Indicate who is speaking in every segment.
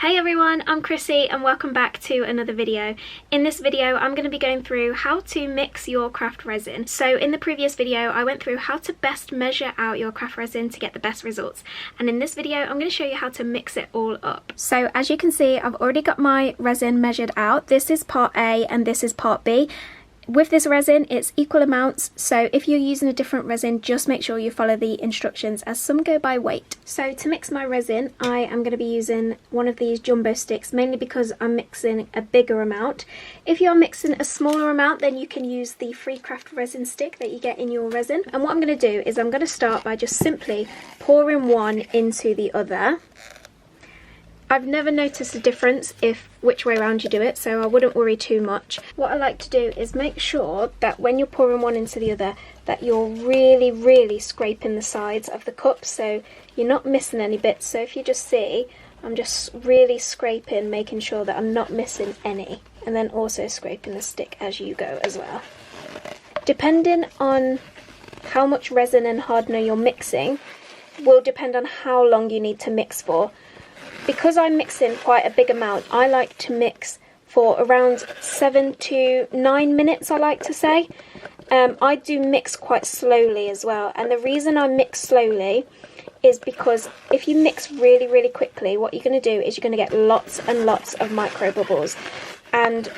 Speaker 1: Hey everyone, I'm Chrissy and welcome back to another video. In this video I'm going to be going through how to mix your craft resin. So in the previous video I went through how to best measure out your craft resin to get the best results, and in this video I'm going to show you how to mix it all up. So as you can see, I've already got my resin measured out. This is part A and this is part B. With this resin, it's equal amounts, so if you're using a different resin, just make sure you follow the instructions as some go by weight. So to mix my resin, I am going to be using one of these jumbo sticks, mainly because I'm mixing a bigger amount. If you're mixing a smaller amount, then you can use the free craft resin stick that you get in your resin. And what I'm going to do is I'm going to start by just simply pouring one into the other. I've never noticed a difference which way around you do it, so I wouldn't worry too much. What I like to do is make sure that when you're pouring one into the other, that you're really scraping the sides of the cup so you're not missing any bits. So if you just see, I'm just really scraping, making sure that I'm not missing any, and then also scraping the stick as you go as well. Depending on how much resin and hardener you're mixing will depend on how long you need to mix for. Because I'm mixing quite a big amount, I like to mix for around 7 to 9 minutes, I like to say. I do mix quite slowly as well, and the reason I mix slowly is because if you mix really quickly, what you're going to do is you're going to get lots and lots of micro bubbles, and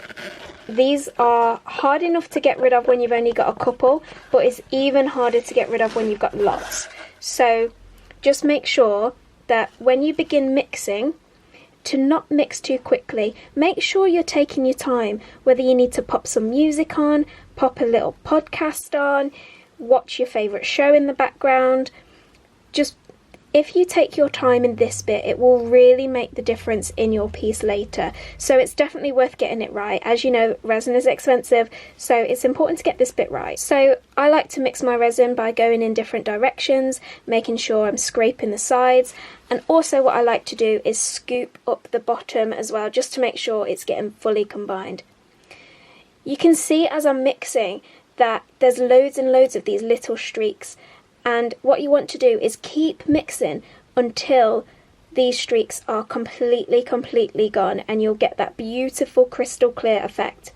Speaker 1: these are hard enough to get rid of when you've only got a couple, but it's even harder to get rid of when you've got lots. So just make sure that when you begin mixing, to not mix too quickly. Make sure you're taking your time, whether you need to pop some music on, pop a little podcast on, watch your favourite show in the background. Just if you take your time in this bit, it will really make the difference in your piece later. So it's definitely worth getting it right. As you know, resin is expensive, so it's important to get this bit right. So I like to mix my resin by going in different directions, making sure I'm scraping the sides, and also what I like to do is scoop up the bottom as well, just to make sure it's getting fully combined. You can see as I'm mixing that there's loads and loads of these little streaks, and what you want to do is keep mixing until these streaks are completely gone, and you'll get that beautiful crystal clear effect.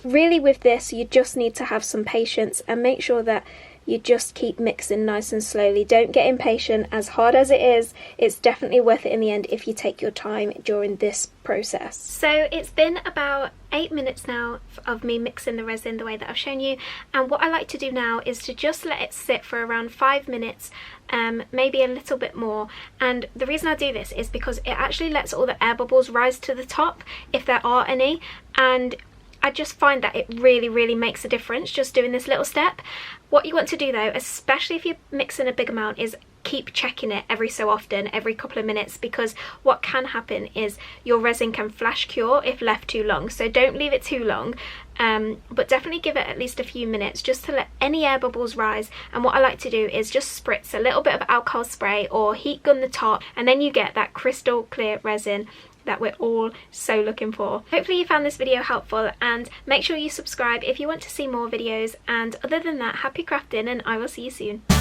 Speaker 1: Really with this, you just need to have some patience and make sure that you just keep mixing nice and slowly. Don't get impatient. As hard as it is, it's definitely worth it in the end if you take your time during this process. So it's been about 8 minutes now of me mixing the resin the way that I've shown you, and what I like to do now is to just let it sit for around 5 minutes, maybe a little bit more. And the reason I do this is because it actually lets all the air bubbles rise to the top if there are any, and I just find that it really makes a difference just doing this little step. What you want to do though, especially if you're mixing a big amount, is keep checking it every so often, every couple of minutes, because what can happen is your resin can flash cure if left too long. So don't leave it too long, but definitely give it at least a few minutes just to let any air bubbles rise. And what I like to do is just spritz a little bit of alcohol spray or heat gun the top, and then you get that crystal clear resin that we're all so looking for. Hopefully you found this video helpful, and make sure you subscribe if you want to see more videos. And other than that, happy crafting, and I will see you soon.